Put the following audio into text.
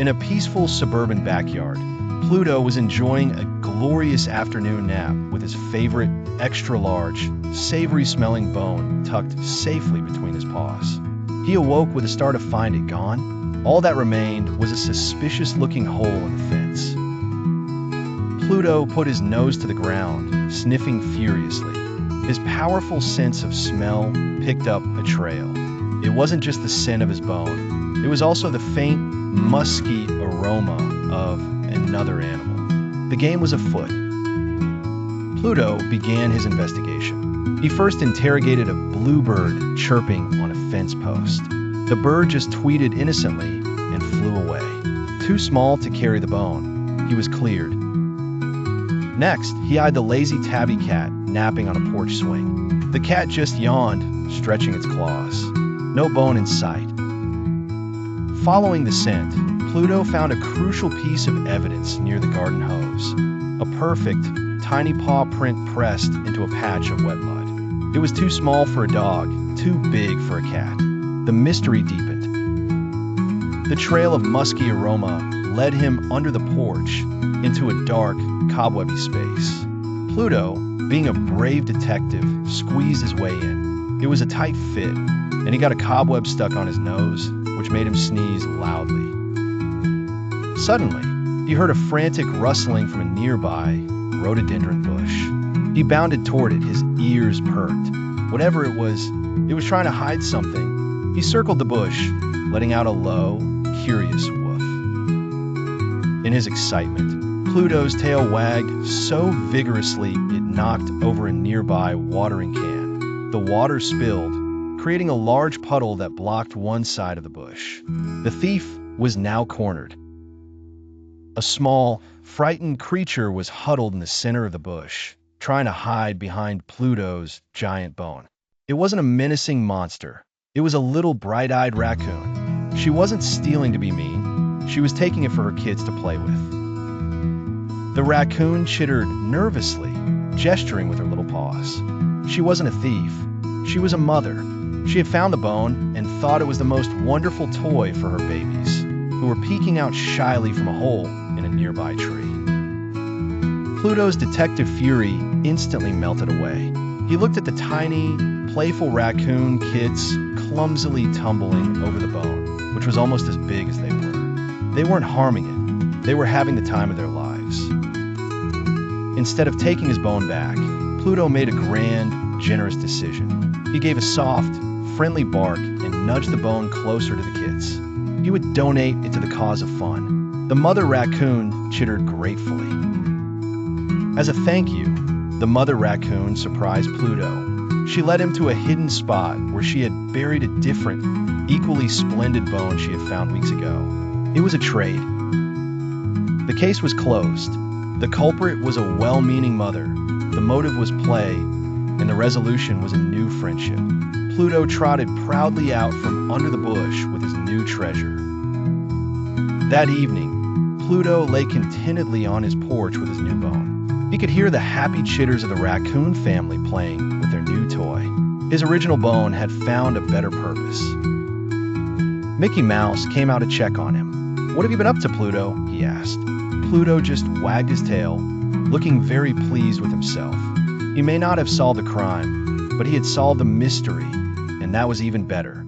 In a peaceful suburban backyard, Pluto was enjoying a glorious afternoon nap with his favorite, extra-large, savory-smelling bone tucked safely between his paws. He awoke with a start to find it gone. All that remained was a suspicious-looking hole in the fence. Pluto put his nose to the ground, sniffing furiously. His powerful sense of smell picked up a trail. It wasn't just the scent of his bone. It was also the faint, musky aroma of another animal. The game was afoot. Pluto began his investigation. He first interrogated a bluebird chirping on a fence post. The bird just tweeted innocently and flew away. Too small to carry the bone, he was cleared. Next, he eyed the lazy tabby cat napping on a porch swing. The cat just yawned, stretching its claws. No bone in sight. Following the scent, Pluto found a crucial piece of evidence near the garden hose. A perfect, tiny paw print pressed into a patch of wet mud. It was too small for a dog, too big for a cat. The mystery deepened. The trail of musky aroma led him under the porch into a dark, cobwebby space. Pluto, being a brave detective, squeezed his way in. It was a tight fit, and he got a cobweb stuck on his nose, which made him sneeze loudly. Suddenly, he heard a frantic rustling from a nearby rhododendron bush. He bounded toward it, his ears perked. Whatever it was trying to hide something. He circled the bush, letting out a low, curious woof. In his excitement, Pluto's tail wagged so vigorously it knocked over a nearby watering can. The water spilled, creating a large puddle that blocked one side of the bush. The thief was now cornered. A small, frightened creature was huddled in the center of the bush, trying to hide behind Pluto's giant bone. It wasn't a menacing monster. It was a little bright-eyed raccoon. She wasn't stealing to be mean. She was taking it for her kids to play with. The raccoon chittered nervously, gesturing with her little paws. She wasn't a thief. She was a mother. She had found the bone and thought it was the most wonderful toy for her babies, who were peeking out shyly from a hole in a nearby tree. Pluto's detective fury instantly melted away. He looked at the tiny, playful raccoon kids clumsily tumbling over the bone, which was almost as big as they were. They weren't harming it. They were having the time of their lives. Instead of taking his bone back, Pluto made a grand, generous decision. He gave a soft, friendly bark and nudged the bone closer to the kids. He would donate it to the cause of fun. The mother raccoon chittered gratefully. As a thank you, the mother raccoon surprised Pluto. She led him to a hidden spot where she had buried a different, equally splendid bone she had found weeks ago. It was a trade. The case was closed. The culprit was a well-meaning mother. The motive was play, and the resolution was a new friendship. Pluto trotted proudly out from under the bush with his new treasure. That evening, Pluto lay contentedly on his porch with his new bone. He could hear the happy chitters of the raccoon family playing with their new toy. His original bone had found a better purpose. Mickey Mouse came out to check on him. "What have you been up to, Pluto?" he asked. Pluto just wagged his tail, looking very pleased with himself. He may not have solved the crime, but he had solved the mystery, and that was even better.